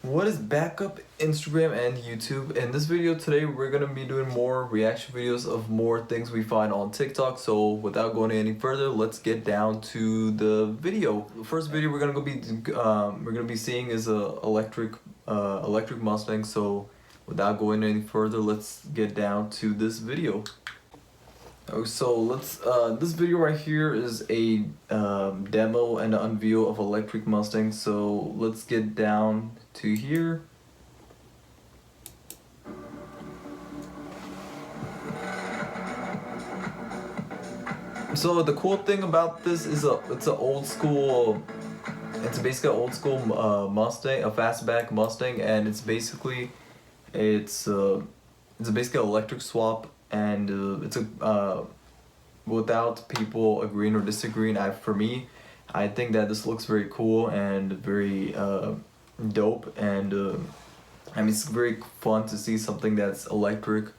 What is backup Instagram and YouTube? In this video today we're gonna be doing more reaction videos of more things we find on TikTok. So without going any further, let's get down to the video. The first video we're gonna be seeing is a electric Mustang. So without going any further, let's get down to this video. So this video right here is a demo and unveil of electric Mustang. So let's get down to here. So the cool thing about this is it's an old school. It's basically an old school Mustang, a fastback Mustang, and it's basically basically an electric swap. And it's without people agreeing or disagreeing, for me, I think that this looks very cool and very dope. And I mean, it's very fun to see something that's electric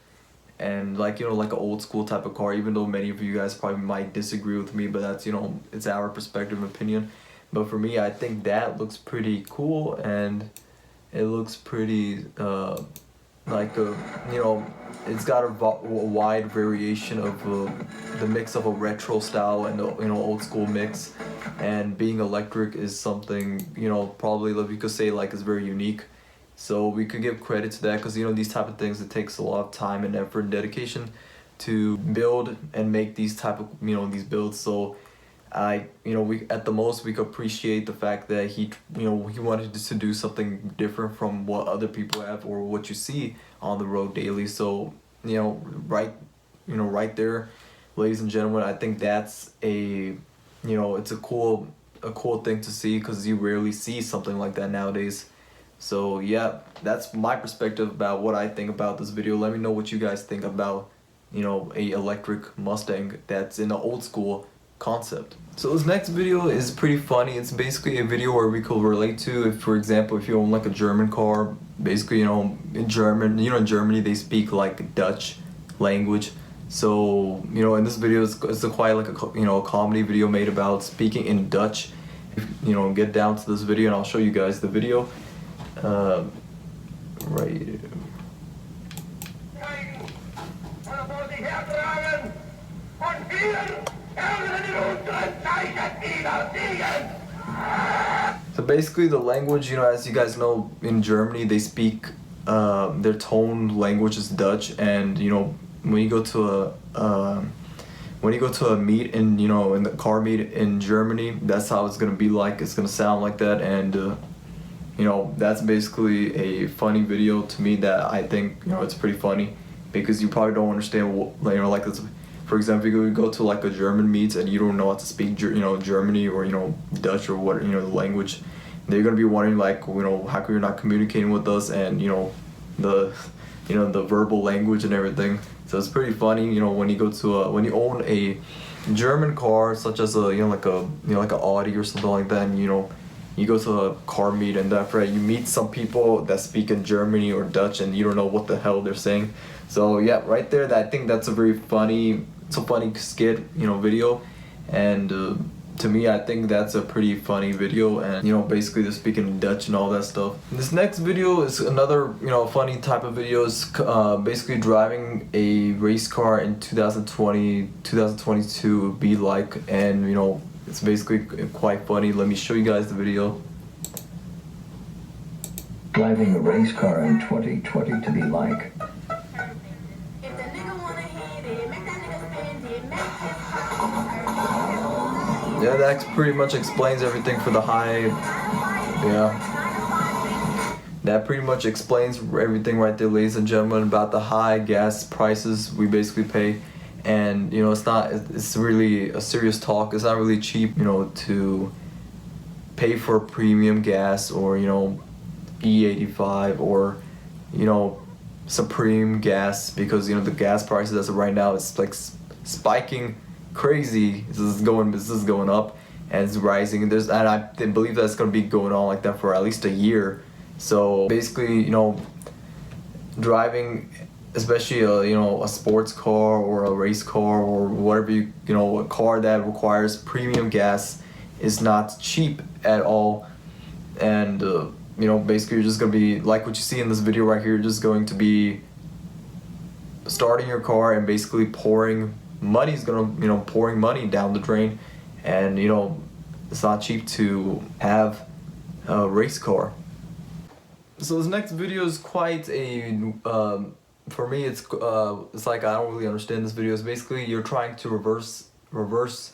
and like an old school type of car. Even though many of you guys probably might disagree with me, but that's it's our perspective and opinion. But for me, I think that looks pretty cool, and it looks pretty it's got a wide variation of the mix of a retro style and old school mix, and being electric is something probably we could say is very unique. So we could give credit to that, because these type of things, it takes a lot of time and effort and dedication to build and make these type of these builds. So we at the most we could appreciate the fact that he wanted to do something different from what other people have or what you see on the road daily. So right there, ladies and gentlemen, I think that's it's a cool thing to see, because you rarely see something like that nowadays. So yeah, that's my perspective about what I think about this video. Let me know what you guys think about a electric Mustang that's in the old school concept. So this next video is pretty funny. It's basically a video where we could relate to, if for example, if you own like a German car, basically in German, in Germany they speak like Dutch language. So in this video it's quite like a comedy video made about speaking in Dutch. Get down to this video and I'll show you guys the video right. So basically the language, as you guys know, in Germany they speak, their tone language is Dutch. And when you go to a meet in the car meet in Germany, that's how it's gonna be like. It's gonna sound like that. And that's basically a funny video to me, that I think it's pretty funny, because you probably don't understand what this. For example, you go to like a German meet and you don't know how to speak Germany or Dutch or what the language. They're gonna be wondering how come you're not communicating with us, and the verbal language and everything. So it's pretty funny when you go to when you own a German car, such as a like an Audi or something like that, and you go to a car meet, and after you meet some people that speak in Germany or Dutch and you don't know what the hell they're saying. So yeah, right there, I think that's a very funny, it's a funny skit, video. And to me, I think that's a pretty funny video. And basically they're speaking in Dutch and all that stuff. This next video is another funny type of video. It's basically driving a race car in 2022 would be like. And it's basically quite funny. Let me show you guys the video. Driving a race car in 2020 to be like. Yeah, that pretty much explains everything for the high. Yeah. That pretty much explains everything right there, ladies and gentlemen, about the high gas prices we basically pay. And it's really a serious talk. It's not really cheap to pay for premium gas or E85 or Supreme gas, because the gas prices as of right now, it's like spiking crazy. This is going up and it's rising, and I believe that's going to be going on like that for at least a year. So basically driving, especially a sports car or a race car or whatever a car that requires premium gas, is not cheap at all. And you know, basically you're just gonna be like what you see in this video right here. You're just going to be starting your car and basically pouring pouring money down the drain, and you know, it's not cheap to have a race car. So this next video is quite a for me it's like I don't really understand this video. It's basically you're trying to reverse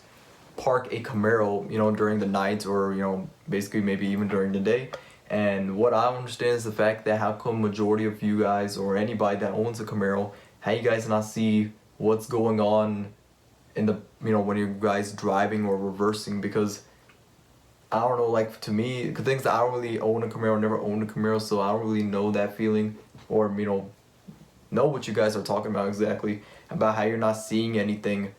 park a Camaro, you know, during the night, or you know, basically maybe even during the day. And what I don't understand is the fact that how come majority of you guys or anybody that owns a Camaro, how you guys not see what's going on in the, you know, when you guys driving or reversing. Because I don't know, like to me, the things that I don't really own a Camaro, never owned a Camaro, so I don't really know that feeling, or you know what you guys are talking about exactly, about how you're not seeing anything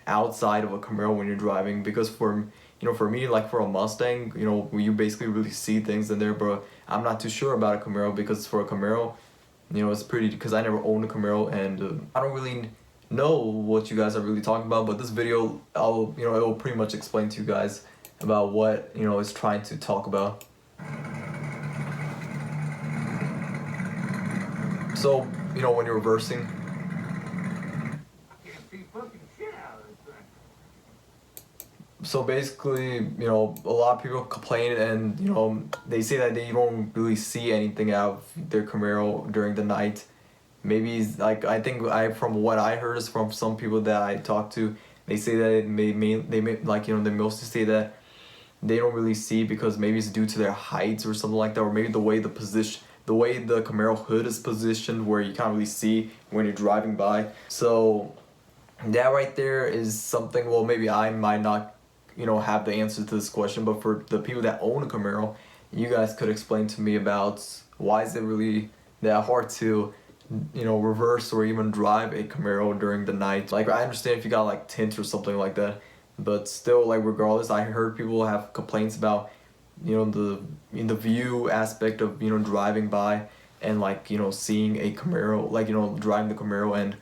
outside of a Camaro when you're driving. Because for, you know, for me, like for a Mustang, you know, you basically really see things in there, but I'm not too sure about a Camaro, because for a Camaro, you know, it's pretty, because I never owned a Camaro, and I don't really know what you guys are really talking about. But this video, you know, it will pretty much explain to you guys about what, you know, it's trying to talk about. So, you know, when you're reversing, so basically, you know, a lot of people complain, and you know, they say that they don't really see anything out of their Camaro during the night. Maybe like, I think from what I heard is from some people that I talked to, they say that they may, like, you know, they mostly say that they don't really see because maybe it's due to their heights or something like that, or maybe the way the Camaro hood is positioned, where you can't really see when you're driving by. So that right there is something, well, maybe I might not, you know, have the answer to this question, but for the people that own a Camaro, you guys could explain to me about why is it really that hard to, you know, reverse or even drive a Camaro during the night. Like, I understand if you got like tint or something like that, but still, like, regardless, I heard people have complaints about, you know, the view aspect of, you know, driving by and, like, you know, seeing a Camaro, like, you know, driving the Camaro, and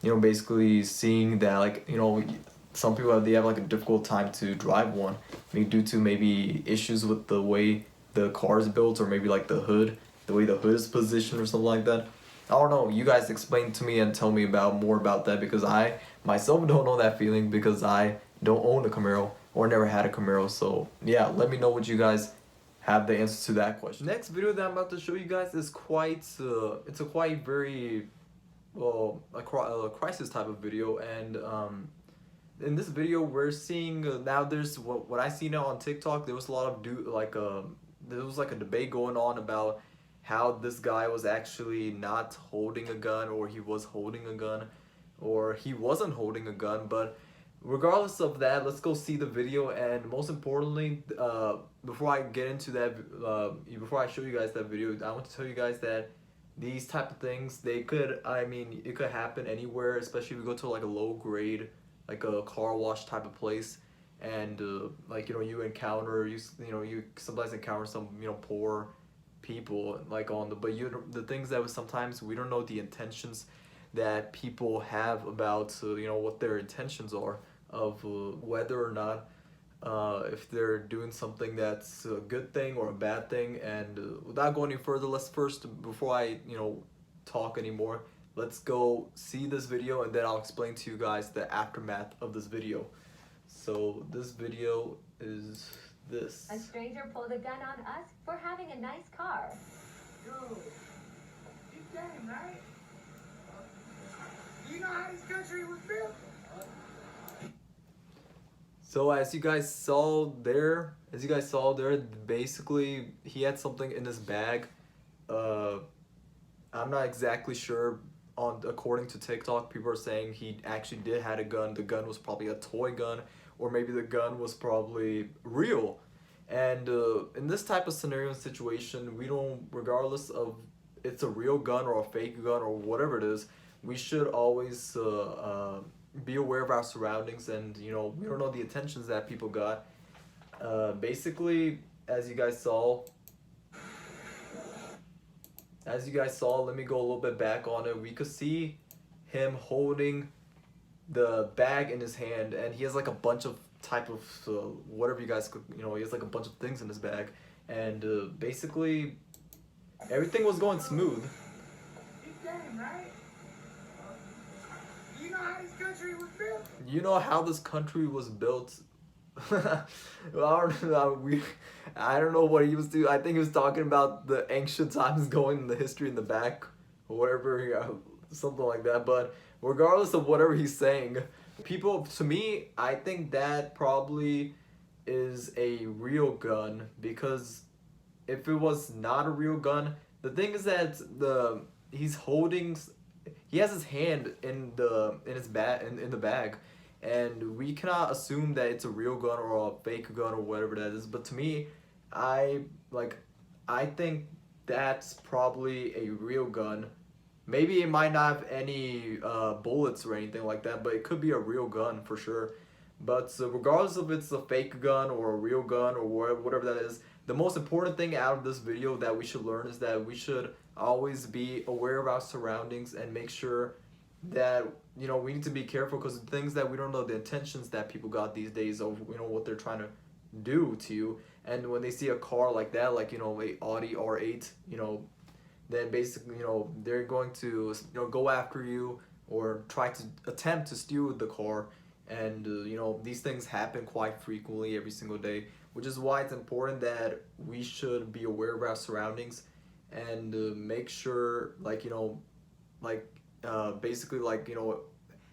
you know, basically seeing that, like, you know, some people they have like a difficult time to drive one, due to maybe issues with the way the car is built, or maybe like the way the hood is positioned or something like that. I don't know. You guys explain to me and tell me more about that, because I myself don't know that feeling, because I don't own a Camaro or never had a Camaro. So yeah, let me know what you guys have the answer to that question. Next video that I'm about to show you guys is quite it's a quite very, well, a crisis type of video. And in this video we're seeing now there's what I see now on TikTok. There was a lot of there was like a debate going on about how this guy was actually not holding a gun, or he was holding a gun, or he wasn't holding a gun. But regardless of that, let's go see the video. And most importantly, before I get into that, before I show you guys that video, I want to tell you guys that these type of things, they could, I mean, it could happen anywhere, especially if you go to like a low grade, like a car wash type of place, and like, you know, you sometimes encounter some, you know, poor people, like on the, but the things that sometimes we don't know the intentions that people have about, you know, what their intentions are of whether or not if they're doing something that's a good thing or a bad thing. And without going any further, let's first, before I, you know, talk anymore, let's go see this video, and then I'll explain to you guys the aftermath of this video. So this video is this. A stranger pulled a gun on us for having a nice car. Dude, you damn right. Do you know how this country was built? So as you guys saw there, basically he had something in his bag. I'm not exactly sure. According to TikTok, people are saying he actually did had a gun. The gun was probably a toy gun, or maybe the gun was probably real. And in this type of scenario and situation, we don't, regardless of it's a real gun or a fake gun or whatever it is, we should always be aware of our surroundings. And you know, we don't know the intentions that people got. Basically, as you guys saw, let me go a little bit back on it. We could see him holding the bag in his hand, and he has like a bunch of type of whatever you guys could, you know, he has like a bunch of things in his bag. and basically everything was going smooth. Big game, right? You know how this country was built? You know how this country was built? Well, I don't know what he was doing. I think he was talking about the ancient times, going in the history in the back, or whatever, something like that. But regardless of whatever he's saying, people, to me, I think that probably is a real gun, because if it was not a real gun, the thing is that he's holding, he has his hand in his bag, in the bag, and we cannot assume that it's a real gun or a fake gun or whatever that is. But to me, I like I think that's probably a real gun. Maybe it might not have any bullets or anything like that, but it could be a real gun for sure. But regardless if it's a fake gun or a real gun or whatever that is, the most important thing out of this video that we should learn is that we should always be aware of our surroundings and make sure that, you know, we need to be careful, because things that we don't know the intentions that people got these days of, you know, what they're trying to do to you. And when they see a car like that, like, you know, a Audi R8, you know, then basically, you know, they're going to, you know, go after you or try to attempt to steal the car. And you know, these things happen quite frequently every single day, which is why it's important that we should be aware of our surroundings and make sure, like, you know, like basically, like, you know,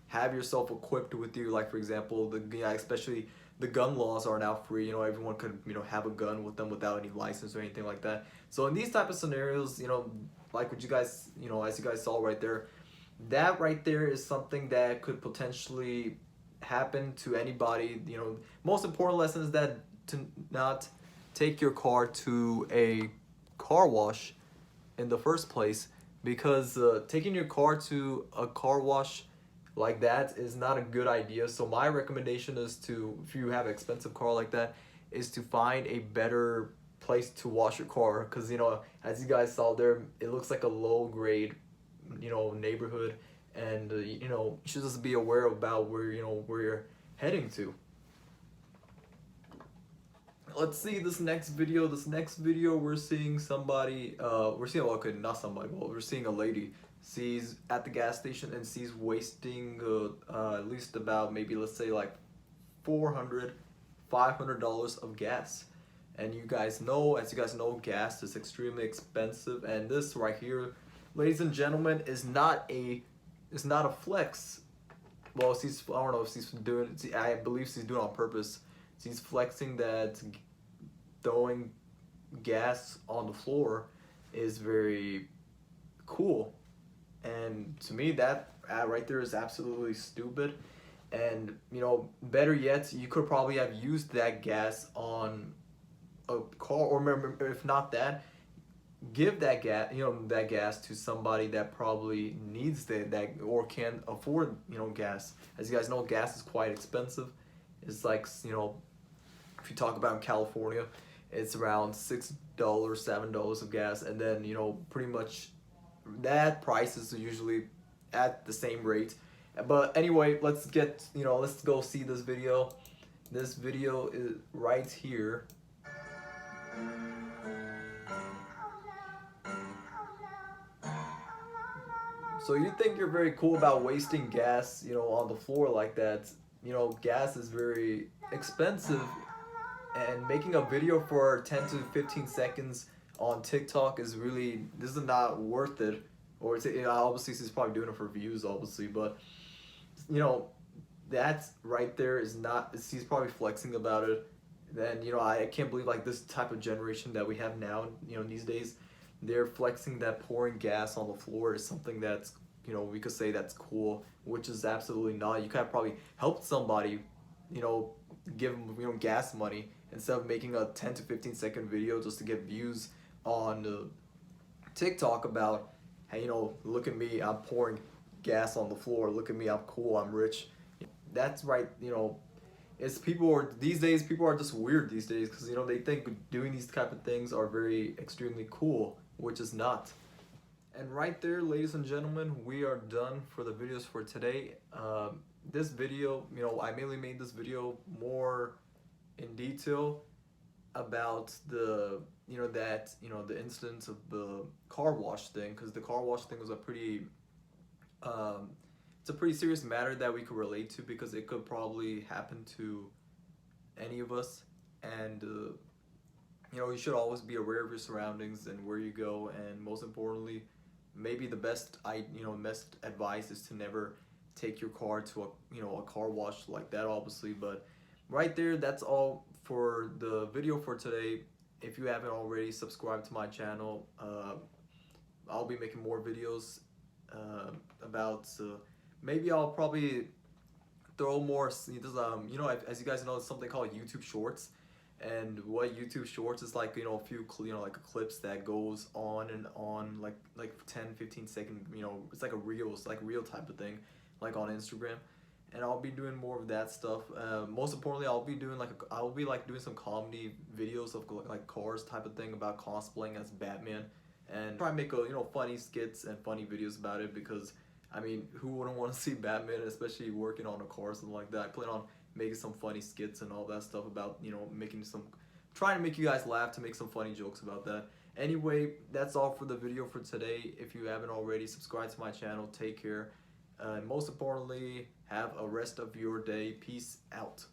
have yourself equipped with you. Like, for example, especially the gun laws are now free. You know, everyone could, you know, have a gun with them without any license or anything like that. So in these type of scenarios, you know, like what you guys, you know, as you guys saw right there, that right there is something that could potentially happen to anybody. You know, most important lesson is that to not take your car to a car wash in the first place, because taking your car to a car wash like that is not a good idea. So my recommendation is to, if you have an expensive car like that, is to find a better place to wash your car, because, you know, as you guys saw there, it looks like a low grade, you know, neighborhood. And you know, you should just be aware about where, you know, where you're heading to. Let's see this next video. This next video, we're seeing somebody, we're seeing, well, okay, not somebody, well, we're seeing a lady. She's at the gas station and she's wasting at least about, maybe let's say like $400-$500 of gas. And you guys know, as you guys know, gas is extremely expensive, and this right here, ladies and gentlemen, is not a flex. Well, she's, I don't know if she's doing, I believe she's doing it on purpose. She's flexing that throwing gas on the floor is very cool. And to me, that right there is absolutely stupid. And, you know, better yet, you could probably have used that gas on a car, or remember, if not that, give that gas, you know, that gas to somebody that probably needs that or can afford, you know, gas. As you guys know, gas is quite expensive. It's like, you know, if you talk about in California, it's around $6, $7 of gas, and then, you know, pretty much that price is usually at the same rate. But anyway, let's get, you know, let's go see this video. This video is right here. So you think you're very cool about wasting gas, you know, on the floor like that. You know, gas is very expensive, and making a video for 10 to 15 seconds on TikTok is really, this is not worth it. Or it's, you know, obviously she's probably doing it for views, obviously, but, you know, that's right there is not, she's probably flexing about it. Then, you know, I can't believe, like, this type of generation that we have now, you know, these days, they're flexing that pouring gas on the floor is something that's, you know, we could say that's cool, which is absolutely not. You could have probably helped somebody, you know, give them, you know, gas money, instead of making a 10 to 15 second video just to get views on TikTok about, hey, you know, look at me, I'm pouring gas on the floor, look at me, I'm cool, I'm rich. That's right, you know, it's people are, these days, people are just weird these days, because, you know, they think doing these type of things are very extremely cool, which is not. And right there, ladies and gentlemen, we are done for the videos for today. This video, you know, I mainly made this video more in detail about the that the instance of the car wash thing, because the car wash thing was a pretty it's a pretty serious matter that we could relate to, because it could probably happen to any of us. And you should always be aware of your surroundings and where you go, and most importantly, maybe the best advice is to never take your car to a car wash like that, obviously. But right there, that's all for the video for today. If you haven't already, subscribe to my channel. I'll be making more videos about maybe I'll probably throw more as you guys know, it's something called YouTube Shorts. And what YouTube Shorts is like, a few like clips that goes on and on, like 10-15 second, it's like a reels, like real type of thing, like on Instagram. And I'll be doing more of that stuff. Most importantly, I'll be doing doing some comedy videos of like cars type of thing, about cosplaying as Batman, and try and make funny skits and funny videos about it, because I mean, who wouldn't want to see Batman, especially working on a car or something like that? I plan on making some funny skits and all that stuff about, trying to make you guys laugh, to make some funny jokes about that. Anyway, that's all for the video for today. If you haven't already, subscribe to my channel. Take care. And most importantly, have a rest of your day. Peace out.